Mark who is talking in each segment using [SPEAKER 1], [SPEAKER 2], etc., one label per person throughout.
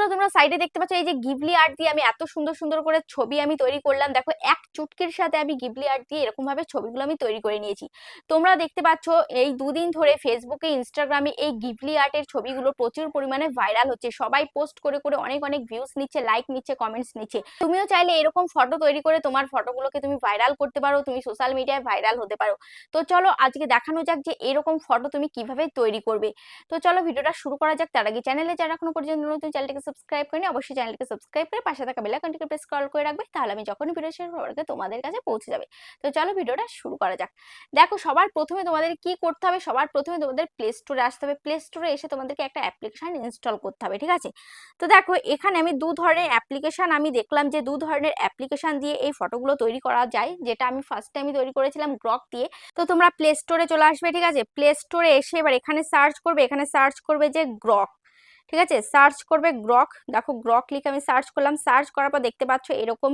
[SPEAKER 1] তো তোমরা সাইডে দেখতে পাচ্ছ এই যে গিবলি আর্ট দিয়ে আমি এত সুন্দর সুন্দর করে ছবি আমি তৈরি করলাম। দেখো এক চুটকির সাথে আমি গিবলি আর্ট দিয়ে এরকম ভাবে ছবিগুলো আমি তৈরি করে নিয়েছি। তোমরা দেখতে পাচ্ছ এই দুদিন ধরে ফেসবুকে ইনস্টাগ্রামে এই গিবলি আর্টের ছবিগুলো প্রচুর পরিমাণে ভাইরাল হচ্ছে। সবাই পোস্ট করে করে অনেক অনেক ভিউজ নিচ্ছে, লাইক নিচ্ছে, কমেন্টস নিচ্ছে। তুমিও চাইলে এরকম ফটো তৈরি করে তোমার ফটোগুলোকে তুমি ভাইরাল করতে পারো, তুমি সোশ্যাল মিডিয়ায় ভাইরাল হতে পারো। তো চলো আজকে দেখানো যাক যে এরকম ফটো তুমি কিভাবে তৈরি করবে। তো চলো ভিডিওটা শুরু করা যাক। তার আগে চ্যানেলে যারা এখনো পর্যন্ত নতুন, চ্যানেলটিকে সাবস্ক্রাইব করেনি অবশ্যই চ্যানেলটিকে সাবস্ক্রাইব করে পাশে থাকা বেল আইকনটিকে প্রেস করে রাখবে, তাহলে আমি যখনই ভিডিও শেয়ার করব তোমাদের কাছে পৌঁছে যাবে। তো চলো ভিডিওটা শুরু করা যাক। দেখো সবার প্রথমে তোমাদের কি করতে হবে, সবার প্রথমে তোমাদের প্লে স্টোরে আসতে হবে। প্লে স্টোরে এসে তোমাদেরকে একটা অ্যাপ্লিকেশন ইনস্টল করতে হবে, ঠিক আছে? তো দেখো এখানে আমি দু ধরনের অ্যাপ্লিকেশন আমি দেখলাম যে দু ধরনের অ্যাপ্লিকেশন দিয়ে এই ফটোগুলো তৈরি করা যায়, যেটা আমি ফার্স্ট টাইম তৈরি করেছিলাম গ্রক দিয়ে। তো তোমরা প্লে স্টোরে চলে আসবে, ঠিক আছে? প্লে স্টোরে এসে এবার এখানে সার্চ করবে, এখানে সার্চ করবে যে গ্রক, ঠিক আছে? সার্চ করবে গ্রক। দেখো গ্রক লিখে আমি সার্চ করলাম, সার্চ করার পর দেখতে পাচ্ছ এরকম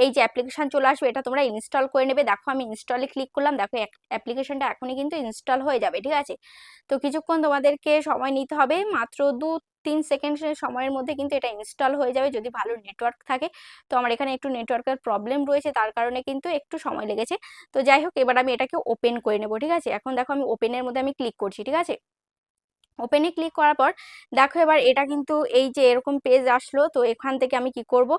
[SPEAKER 1] এই যে অ্যাপ্লিকেশন চলে আসবে, এটা তোমরা ইনস্টল করে নেবে। দেখো আমি ইনস্টলে ক্লিক করলাম, দেখো অ্যাপ্লিকেশনটা এখনই কিন্তু ইনস্টল হয়ে যাবে, ঠিক আছে? তো কিছুক্ষণ তোমাদেরকে সময় নিতে হবে, মাত্র 2-3 সেকেন্ডের সময়ের মধ্যে কিন্তু এটা ইনস্টল হয়ে যাবে যদি ভালো নেটওয়ার্ক থাকে। তো আমার এখানে একটু নেটওয়ার্কের প্রবলেম রয়েছে, তার কারণে কিন্তু একটু সময় লেগেছে। তো যাই হোক এবার আমি এটাকে ওপেন করে নেব, ঠিক আছে? এখন দেখো আমি ওপেনের মধ্যে আমি ক্লিক করছি, ঠিক আছে? ওপেনে ক্লিক করার পর দেখো এবার এটা কিন্তু এই যে এরকম পেজ আসলো। তো এখান থেকে আমি কি করব,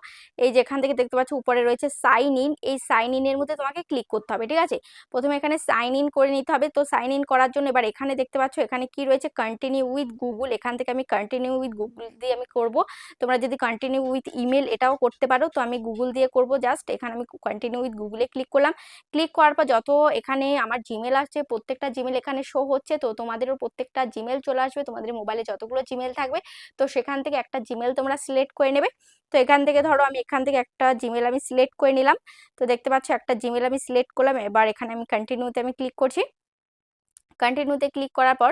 [SPEAKER 1] এই যে এখান থেকে দেখতে পাচ্ছ উপরে রয়েছে সাইন ইন, এই সাইন ইন এর মধ্যে তোমাকে ক্লিক করতে হবে, ঠিক আছে? প্রথমে এখানে সাইন ইন করে নিতে হবে। তো সাইন ইন করার জন্য এবার এখানে দেখতে পাচ্ছ এখানে কি রয়েছে, কন্টিনিউ উইথ গুগল। এখান থেকে আমি কন্টিনিউ উইথ গুগল দিয়ে আমি করব। তোমরা যদি কন্টিনিউ উইথ ইমেল এটাও করতে পারো, তো আমি গুগল দিয়ে করব। জাস্ট এখানে আমি কন্টিনিউ উইথ গুগলে ক্লিক করলাম। ক্লিক করার পর যত এখানে আমার জিমেল আছে প্রত্যেকটা জিমেল এখানে শো হচ্ছে। তো তোমাদেরও প্রত্যেকটা জিমেল চলে আসবে, তোমাদের মোবাইলে যতগুলো জিমেল থাকবে। তো সেখান থেকে একটা জিমেল তোমরা সিলেক্ট করে নেবে। তো এখান থেকে ধরো আমি এখান থেকে একটা জিমেল আমি সিলেক্ট করে নিলাম। তো দেখতে পাচ্ছ একটা জিমেল আমি সিলেক্ট করলাম। এবার এখানে আমি কন্টিনিউতে আমি ক্লিক করছি। কন্টিনিউতে ক্লিক করার পর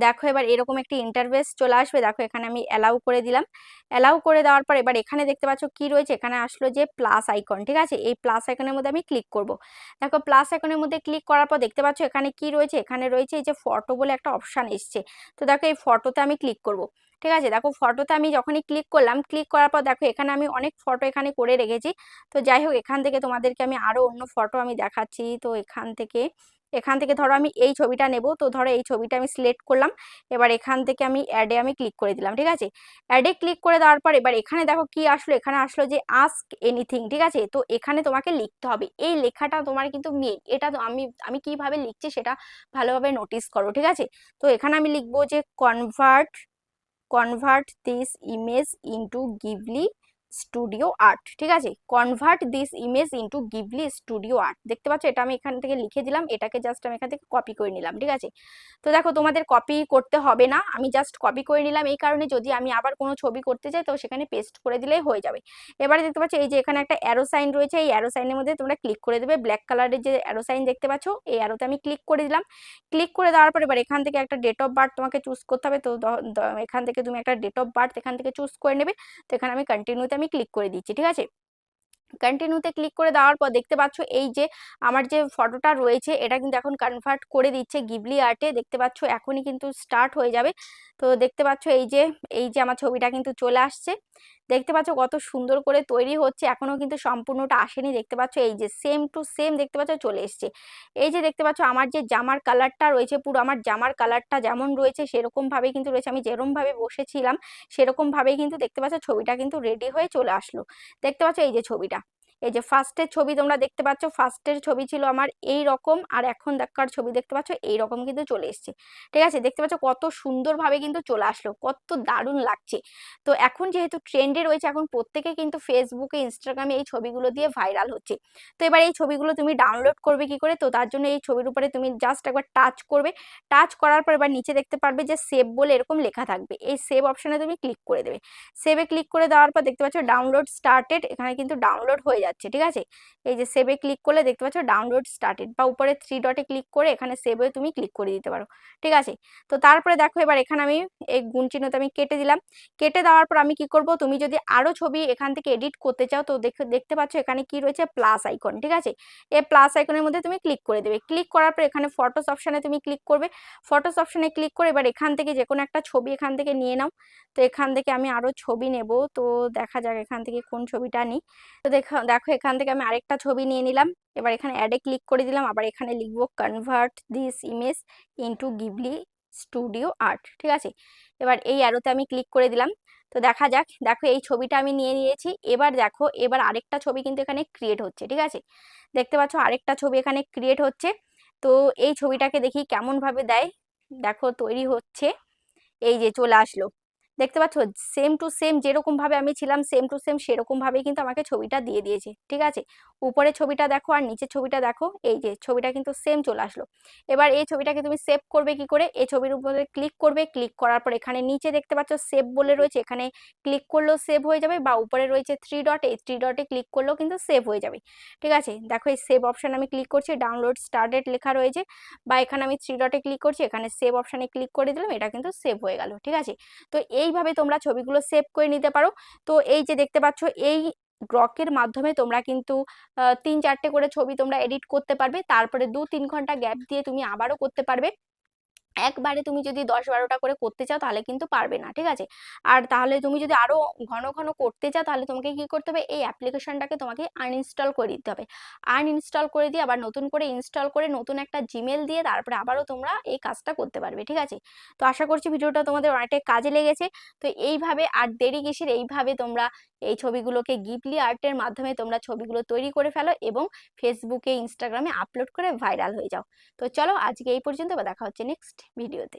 [SPEAKER 1] দেখো এবার এরকম একটি ইন্টারফেস চলে আসবে। দেখো এখানে আমি অ্যালাউ করে দিলাম। অ্যালাউ করে দেওয়ার পর এবার এখানে দেখতে পাচ্ছ কি রয়েছে, এখানে আসলো যে প্লাস আইকন, ঠিক আছে? এই প্লাস আইকনের মধ্যে আমি ক্লিক করব। দেখো প্লাস আইকনের মধ্যে ক্লিক করার পর দেখতে পাচ্ছ এখানে কি রয়েছে, এখানে রয়েছে এই যে ফটো বলে একটা অপশান এসছে। তো দেখো এই ফটোতে আমি ক্লিক করব, ঠিক আছে? দেখো ফটোতে আমি যখনই ক্লিক করলাম, ক্লিক করার পর দেখো এখানে আমি অনেক ফটো এখানে করে রেখেছি। তো যাই হোক এখান থেকে তোমাদেরকে আমি আরো অন্য ফটো আমি দেখাচ্ছি। তো এখান থেকে ধরো আমি এই ছবিটা নেব। তো ধরো এই ছবিটা আমি সিলেক্ট করলাম। এবার এখান থেকে আমি অ্যাডে আমি ক্লিক করে দিলাম, ঠিক আছে? অ্যাডে ক্লিক করে দেওয়ার পর এবার এখানে দেখো কি আসলো, এখানে আসলো যে আস্ক এনিথিং, ঠিক আছে? তো এখানে তোমাকে লিখতে হবে, এই লেখাটা তোমার কিন্তু মেন। এটা তো আমি আমি কিভাবে লিখছি সেটা ভালোভাবে নোটিস করো, ঠিক আছে? তো এখানে আমি লিখবো যে convert this image into Ghibli studio art, ঠিক আছে? Convert this image into Ghibli studio art. দেখতে পাচ্ছ এটা আমি এখান থেকে লিখে দিলাম, এটাকে জাস্ট আমি এখান থেকে কপি করে নিলাম, ঠিক আছে? তো দেখো তোমাদের কপি করতে হবে না, আমি জাস্ট কপি করে নিলাম এই কারণে যদি আমি আবার কোনো ছবি করতে চাই তো সেখানে পেস্ট করে দিলেই হয়ে যাবে। এবারে দেখতে পাচ্ছ এই যে এখানে একটা অ্যারো সাইন রয়েছে, এই অ্যারো সাইনের মধ্যে তোমরা ক্লিক করে দেবে। ব্ল্যাক কালারের যে অ্যারো সাইন দেখতে পাচ্ছ, এই অ্যারোতে আমি ক্লিক করে দিলাম। ক্লিক করে দেওয়ার পর এবার এখান থেকে একটা ডেট অফ বার্থ তোমাকে চুজ করতে হবে। তো এখান থেকে তুমি একটা ডেট অফ বার্থ এখান থেকে চুজ করে নেবে। তো এখানে আমি কন্টিনিউতে আমি ক্লিক করে দিচ্ছি, ঠিক আছে? কন্টিনিউতে ক্লিক করে দেওয়ার পর দেখতে পাচ্ছ এই যে আমার যে ফটোটা রয়েছে এটা কিন্তু এখন কনভার্ট করে দিচ্ছে গিবলি আর্টে। দেখতে পাচ্ছ এখনই কিন্তু স্টার্ট হয়ে যাবে। তো দেখতে পাচ্ছ এই যে আমার ছবিটা কিন্তু চলে আসছে। দেখতে পাচ্ছ কত সুন্দর করে তৈরি হচ্ছে, এখনো কিন্তু সম্পূর্ণটা আসেনি। দেখতে পাচ্ছ এই যে সেম টু সেম দেখতে পাচ্ছ চলে এসছে। এই যে দেখতে পাচ্ছ আমার যে জামার কালারটা রয়েছে, পুরো আমার জামার কালারটা যেমন রয়েছে সেরকম ভাবেই কিন্তু রয়েছে। আমি যেরকম ভাবে বসেছিলাম সেরকম ভাবেই কিন্তু দেখতে পাচ্ছ ছবিটা কিন্তু রেডি হয়ে চলে আসলো। দেখতে পাচ্ছ এই যে ছবিটা, এই যে ফার্স্টের ছবি তোমরা দেখতে পাচ্ছ, ফার্স্টের ছবি ছিল আমার এই রকম, আর এখন দেখার ছবি দেখতে পাচ্ছ এই রকম কিন্তু চলে এসছে, ঠিক আছে? দেখতে পাচ্ছ কত সুন্দরভাবে কিন্তু চলে আসলো, কত দারুণ লাগছে। তো এখন যেহেতু ট্রেন্ডে রয়েছে, এখন প্রত্যেকে কিন্তু ফেসবুকে ইনস্টাগ্রামে এই ছবিগুলো দিয়ে ভাইরাল হচ্ছে। তো এবার এই ছবিগুলো তুমি ডাউনলোড করবে কি করে? তো তার জন্য এই ছবির উপরে তুমি জাস্ট একবার টাচ করবে। টাচ করার পর এবার নিচে দেখতে পারবে যে সেভ বলে এরকম লেখা থাকবে, এই সেভ অপশনে তুমি ক্লিক করে দেবে। সেভে ক্লিক করে দেওয়ার পর দেখতে পাচ্ছ ডাউনলোড স্টার্টেড, এখানে কিন্তু ডাউনলোড হয়ে যাচ্ছে। যাচ্ছে, ঠিক আছে। এই যে সেভে ক্লিক করলে দেখতে পাচ্ছ ডাউনলোড স্টার্টেড, বা উপরে 3 ডটে ক্লিক করে এখানে সেভে তুমি ক্লিক করে দিতে পারো, ঠিক আছে। তো তারপরে দেখো এবার এখানে আমি এই গুণ চিহ্নটা আমি কেটে দিলাম। কেটে দেওয়ার পর আমি কি করব, তুমি যদি আরো ছবি এখান থেকে এডিট করতে চাও তো দেখতে পাচ্ছ এখানে কি রয়েছে, প্লাস আইকন, ঠিক আছে। এই প্লাস আইকনের মধ্যে তুমি ক্লিক করে দেবে। ক্লিক করার পর এখানে ফটোস অপশনে তুমি ক্লিক করবে। ফটোস অপশনে ক্লিক করে এবার এখান থেকে যে কোনো একটা ছবি এখান থেকে নিয়ে নাও। তো এখান থেকে আমি আরো ছবি নেব, তো দেখা যাক এখান থেকে কোন ছবিটা নিই। তো দেখো দেখো এখান থেকে আমি আরেকটা ছবি নিয়ে নিলাম। এবার এখানে অ্যাডে ক্লিক করে দিলাম, আবার এখানে লিখবো convert this image into Ghibli studio art, ঠিক আছে। এবার এই অ্যারোতে আমি ক্লিক করে দিলাম। তো দেখা যাক, দেখো এই ছবিটা আমি নিয়ে নিয়েছি। এবার দেখো এবার আরেকটা ছবি কিন্তু এখানে ক্রিয়েট হচ্ছে, ঠিক আছে। দেখতে পাচ্ছ আরেকটা ছবি এখানে ক্রিয়েট হচ্ছে। তো এই ছবিটাকে দেখি কেমন ভাবে দেয়। দেখো তৈরি হচ্ছে, এই যে চলে আসলো। দেখতে পাচ্ছ সেম টু সেম যেরকম ভাবে আমি ছিলাম সেম টু সেম সেরকম ভাবেই কিন্তু আমাকে ছবিটা দিয়ে দিয়েছে, ঠিক আছে। উপরে ছবিটা দেখো আর নিচের ছবিটা দেখো, এই যে ছবিটা কিন্তু সেম চলে আসলো। এবার এই ছবিটাকে তুমি সেভ করবে কি করে, এই ছবির উপরে ক্লিক করবে। ক্লিক করার পর এখানে নিচে দেখতে পাচ্ছ সেভ বলে রয়েছে, এখানে ক্লিক করলেও সেভ হয়ে যাবে, বা উপরে রয়েছে 3 ডট, এই 3 ডটে ক্লিক করলেও কিন্তু সেভ হয়ে যাবে, ঠিক আছে। দেখো এই সেভ অপশন আমি ক্লিক করছি, ডাউনলোড স্টার্টেড লেখা রয়েছে, বা এখানে আমি 3 ডটে ক্লিক করছি, এখানে সেভ অপশনে ক্লিক করে দিলাম, এটা কিন্তু সেভ হয়ে গেল, ঠিক আছে। তো এইভাবে তোমরা ছবিগুলো সেভ করে নিতে পারো। তো এই যে দেখতে পাচ্ছ এই গ্রকের মাধ্যমে তোমরা কিন্তু 3-4টে করে ছবি তোমরা এডিট করতে পারবে, তারপরে 2-3 ঘন্টা গ্যাপ দিয়ে তুমি আবারও করতে পারবে। একবারে তুমি যদি 10-12টা করে করতে চাও তাহলে কিন্তু পারবে না, ঠিক আছে। আর তাহলে তুমি যদি আরো ঘন ঘন করতে চাও তাহলে তোমাকে কি করতে হবে, এই অ্যাপ্লিকেশনটাকে তোমাকে আনইনস্টল করে দিতে হবে। আনইনস্টল করে দিয়ে আবার নতুন করে ইনস্টল করে নতুন একটা জিমেল দিয়ে তারপরে আবারও তোমরা এই কাজটা করতে পারবে, ঠিক আছে। তো আশা করছি ভিডিওটা তোমাদের অনেকটাই কাজে লেগেছে। তো এইভাবে আর দেরি কিসের, এইভাবে তোমরা এই ছবিগুলোকে গিবলি আর্টের মাধ্যমে তোমরা ছবিগুলো তৈরি করে ফেলো এবং ফেসবুকে ইনস্টাগ্রামে আপলোড করে ভাইরাল হয়ে যাও। তো চলো আজকে এই পর্যন্ত, দেখা হচ্ছে নেক্সট ভিডিওতে।